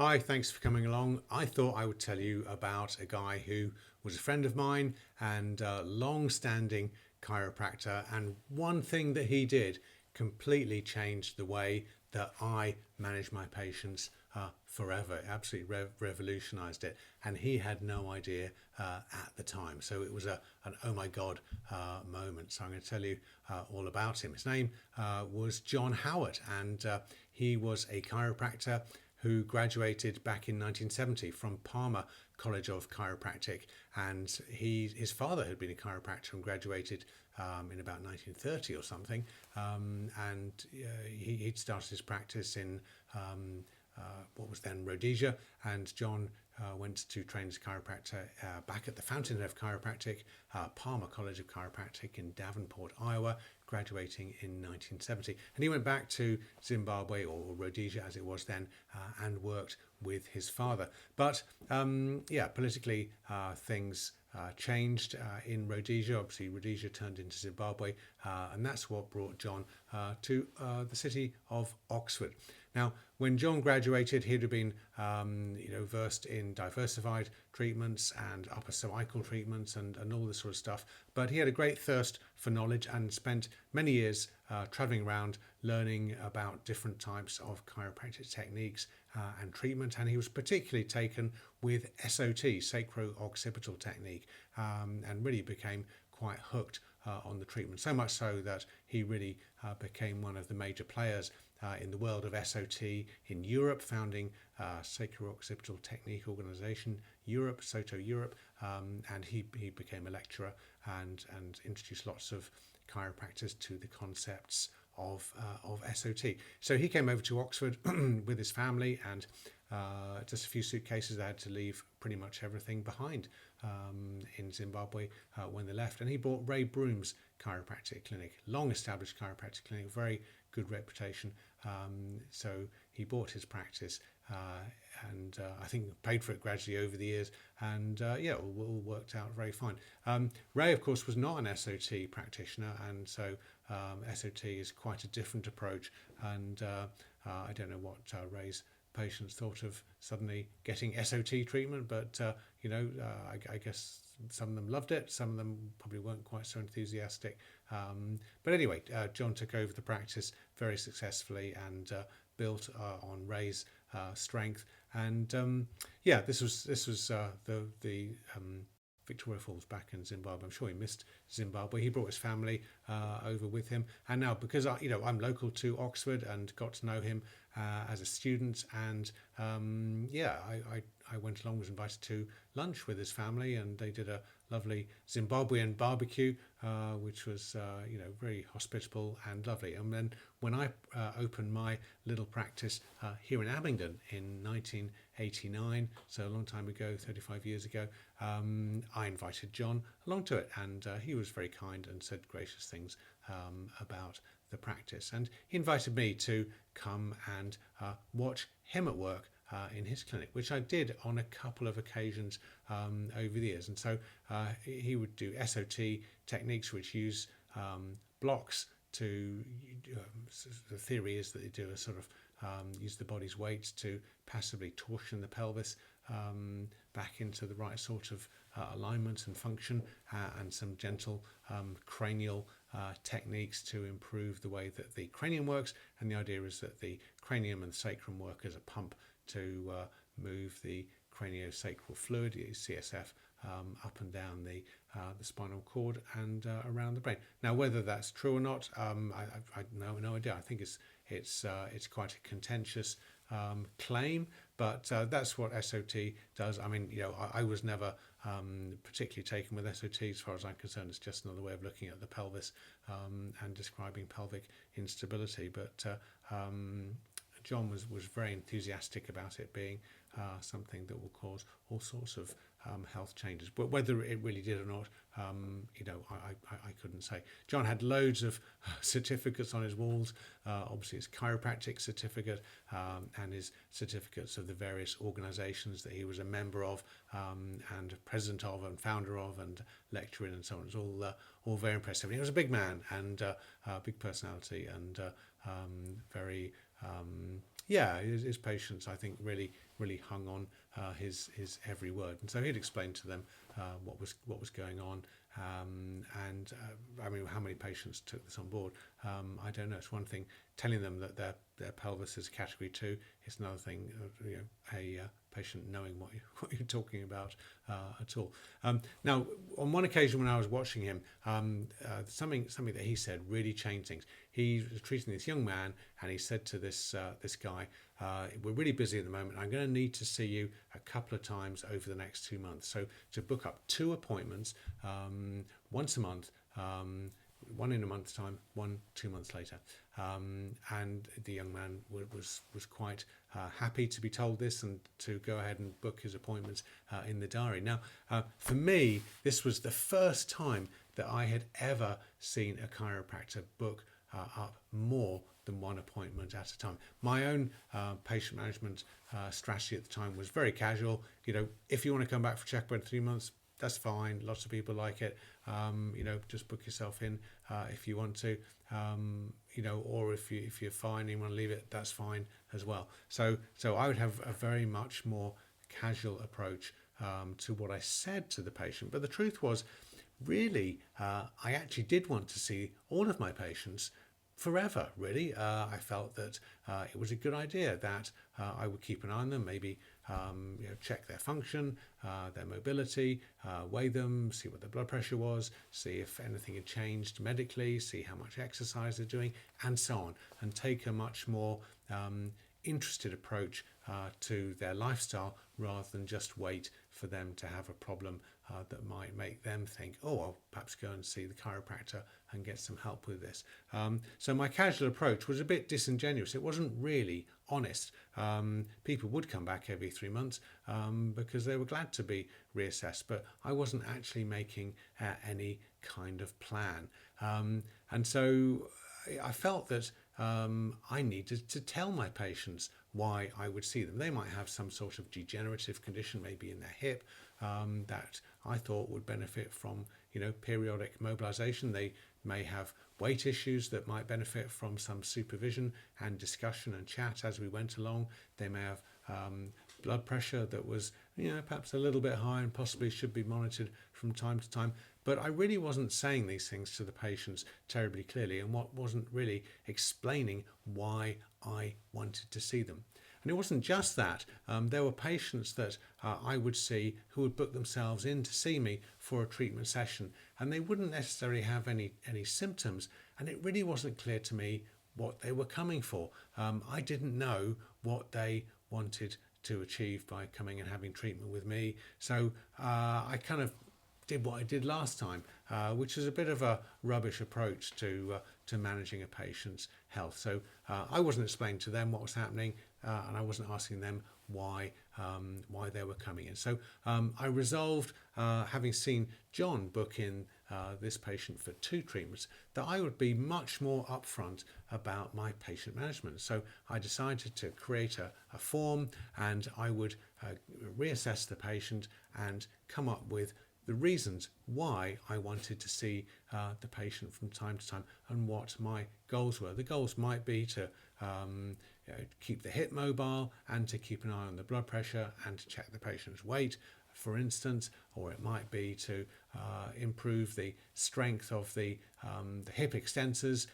Hi, thanks for coming along. I thought I would tell you about a guy who was a friend of mine and a long-standing chiropractor, and one thing that he did completely changed the way that I manage my patients forever. It absolutely revolutionized it, and he had no idea at the time. So it was an oh my god moment. So I'm going to tell you all about him. His name was John Howard, and he was a chiropractor who graduated back in 1970 from Palmer College of Chiropractic, and his father had been a chiropractor and graduated in about 1930 or something, and he'd started his practice in what was then Rhodesia, and John went to train as a chiropractor back at the Fountainhead of Chiropractic, Palmer College of Chiropractic in Davenport, Iowa, graduating in 1970. And he went back to Zimbabwe, or Rhodesia as it was then, and worked with his father. But politically things changed in Rhodesia. Obviously, Rhodesia turned into Zimbabwe, and that's what brought John to the city of Oxford. Now, when John graduated, he'd have been, versed in diversified treatments and upper cervical treatments and all this sort of stuff. But he had a great thirst for knowledge and spent many years traveling around learning about different types of chiropractic techniques and treatment. And he was particularly taken with SOT, sacro-occipital technique, and really became quite hooked on the treatment. So much so that he really became one of the major players in the world of SOT in Europe, founding Sacro-Occipital Technique Organization Europe, SOTO Europe, and he became a lecturer and introduced lots of chiropractors to the concepts of SOT. So he came over to Oxford with his family, and just a few suitcases. They had to leave pretty much everything behind in Zimbabwe when they left. And he bought Ray Broom's chiropractic clinic, long established chiropractic clinic, very good reputation. So he bought his practice and I think paid for it gradually over the years, and all worked out very fine. Ray, of course, was not an SOT practitioner, and so SOT is quite a different approach, and I don't know what Ray's patients thought of suddenly getting SOT treatment, but I guess some of them loved it, some of them probably weren't quite so enthusiastic. But anyway, John took over the practice very successfully and built on Ray's strength. And this was the Victoria Falls back in Zimbabwe. I'm sure he missed Zimbabwe. He brought his family over with him, and now because I'm local to Oxford and got to know him as a student, and I went along, was invited to lunch with his family, and they did a lovely Zimbabwean barbecue, which was very hospitable and lovely. And then when I opened my little practice here in Abingdon in 1989, so a long time ago, 35 years ago, I invited John along to it, and he was very kind and said gracious things about the practice. And he invited me to come and watch him at work in his clinic, which I did on a couple of occasions over the years. And so he would do SOT techniques which use blocks to, the theory is that they do a sort of use the body's weight to passively torsion the pelvis back into the right sort of alignment and function, and some gentle cranial techniques to improve the way that the cranium works. And the idea is that the cranium and the sacrum work as a pump to move the craniosacral fluid, CSF, up and down the spinal cord and around the brain. Now, whether that's true or not, I no idea. I think it's quite a contentious claim, but that's what SOT does. I mean, I was never particularly taken with SOT as far as I'm concerned. It's just another way of looking at the pelvis and describing pelvic instability. But John was very enthusiastic about it being something that will cause all sorts of health changes. But whether it really did or not, I couldn't say. John had loads of certificates on his walls, obviously his chiropractic certificate and his certificates of the various organisations that he was a member of and president of and founder of and lecturer in and so on. It was all very impressive. And he was a big man and a big personality and very yeah, his patients, I think, really hung on his every word, and so he'd explain to them what was going on, and I mean, how many patients took this on board? I don't know. It's one thing telling them that their pelvis is category 2. It's another thing, a patient knowing what you're talking about at all. Now, on one occasion when I was watching him, something that he said really changed things. He was treating this young man, and he said to this guy, "We're really busy at the moment. I'm going to need to see you a couple of times over the next 2 months. So to book up 2 appointments, once a month." One in a month's time, one 2 months later, and the young man was quite happy to be told this and to go ahead and book his appointments in the diary. Now, for me, this was the first time that I had ever seen a chiropractor book up more than one appointment at a time. My own patient management strategy at the time was very casual. If you want to come back for checkup in 3 months, that's fine. Lots of people like it. Just book yourself in if you want to, or if you're fine and you want to leave it, that's fine as well. So I would have a very much more casual approach to what I said to the patient. But the truth was, really, I actually did want to see all of my patients forever, really. I felt that it was a good idea that I would keep an eye on them, maybe check their function, their mobility, weigh them, see what their blood pressure was, see if anything had changed medically, see how much exercise they're doing, and so on, and take a much more interested approach to their lifestyle rather than just wait for them to have a problem that might make them think, oh, I'll perhaps go and see the chiropractor and get some help with this. So my casual approach was a bit disingenuous. It wasn't really honest. People would come back every 3 months because they were glad to be reassessed, but I wasn't actually making any kind of plan. And so I felt that I needed to tell my patients why I would see them. They might have some sort of degenerative condition, maybe in their hip, that I thought would benefit from, periodic mobilization. They may have weight issues that might benefit from some supervision and discussion and chat as we went along. They may have blood pressure that was, perhaps a little bit high and possibly should be monitored from time to time. But I really wasn't saying these things to the patients terribly clearly, and wasn't really explaining why I wanted to see them. And it wasn't just that. There were patients that I would see who would book themselves in to see me for a treatment session, and they wouldn't necessarily have any symptoms, and it really wasn't clear to me what they were coming for. I didn't know what they wanted to achieve by coming and having treatment with me. So I kind of did what I did last time, which is a bit of a rubbish approach to managing a patient's health. So I wasn't explaining to them what was happening, and I wasn't asking them why they were coming in. So I resolved, having seen John book in this patient for 2 treatments, that I would be much more upfront about my patient management. So I decided to create a form, and I would reassess the patient and come up with the reasons why I wanted to see the patient from time to time and what my goals were. The goals might be to keep the hip mobile and to keep an eye on the blood pressure and to check the patient's weight, for instance, or it might be to improve the strength of the hip extensors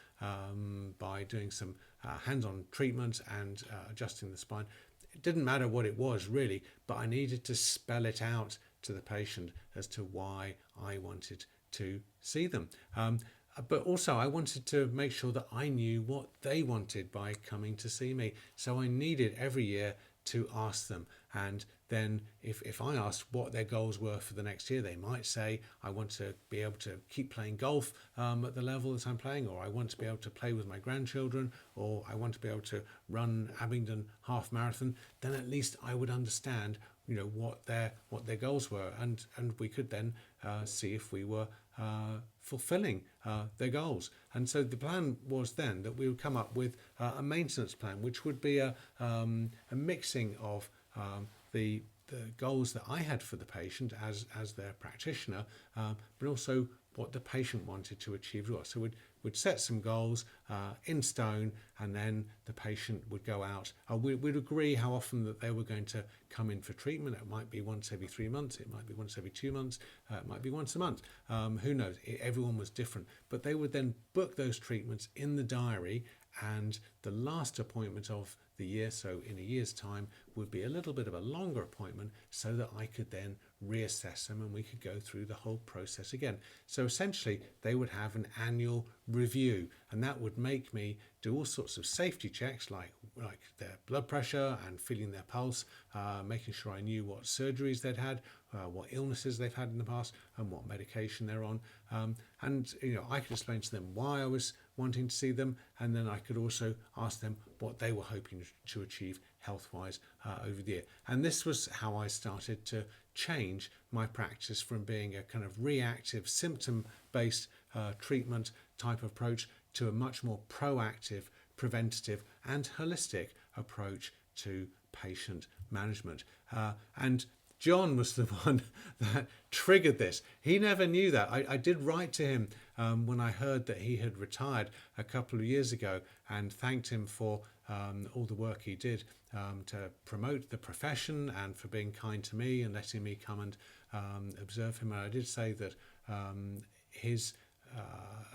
by doing some hands-on treatment and adjusting the spine. It didn't matter what it was really, but I needed to spell it out to the patient as to why I wanted to see them. But also I wanted to make sure that I knew what they wanted by coming to see me. So I needed every year to ask them. And then if I asked what their goals were for the next year, they might say, I want to be able to keep playing golf at the level that I'm playing, or I want to be able to play with my grandchildren, or I want to be able to run Abingdon half marathon. Then at least I would understand what their goals were, and we could then see if we were fulfilling their goals. And so the plan was then that we would come up with a maintenance plan, which would be a mixing of the goals that I had for the patient as their practitioner, but also what the patient wanted to achieve was. So we'd set some goals in stone, and then the patient would go out. We'd agree how often that they were going to come in for treatment. It might be once every 3 months, it might be once every 2 months, it might be once a month. Who knows? Everyone was different. But they would then book those treatments in the diary, and the last appointment of the year, so in a year's time, would be a little bit of a longer appointment so that I could then reassess them and we could go through the whole process again. So essentially they would have an annual review, and that would make me do all sorts of safety checks like their blood pressure and feeling their pulse, making sure I knew what surgeries they'd had, what illnesses they've had in the past, and what medication they're on. And I could explain to them why I was wanting to see them, and then I could also ask them what they were hoping to achieve health-wise over the year. And this was how I started to change my practice from being a kind of reactive, symptom-based treatment type approach to a much more proactive, preventative and holistic approach to patient management. And John was the one that triggered this. He never knew that. I did write to him when I heard that he had retired a couple of years ago, and thanked him for all the work he did to promote the profession and for being kind to me and letting me come and observe him. And I did say that his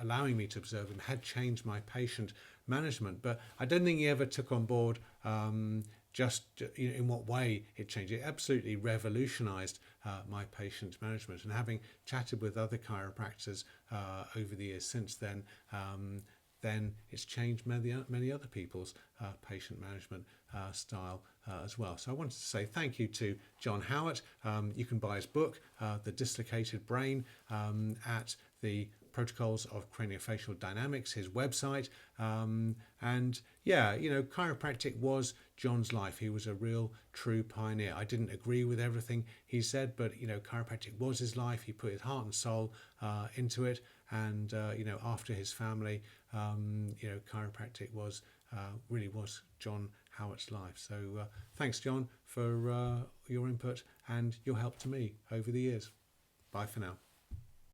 allowing me to observe him had changed my patient management, but I don't think he ever took on board just in what way it changed. It absolutely revolutionized my patient management, and having chatted with other chiropractors over the years since then, then it's changed many other people's patient management style as well. So I wanted to say thank you to John Howard. You can buy his book, The Dislocated Brain, at the Protocols of Craniofacial Dynamics, his website. And yeah, chiropractic was John's life. He was a real true pioneer. I didn't agree with everything he said, but chiropractic was his life. He put his heart and soul into it, and after his family, chiropractic was really was John Howard's life. So thanks, John, for your input and your help to me over the years. Bye for now.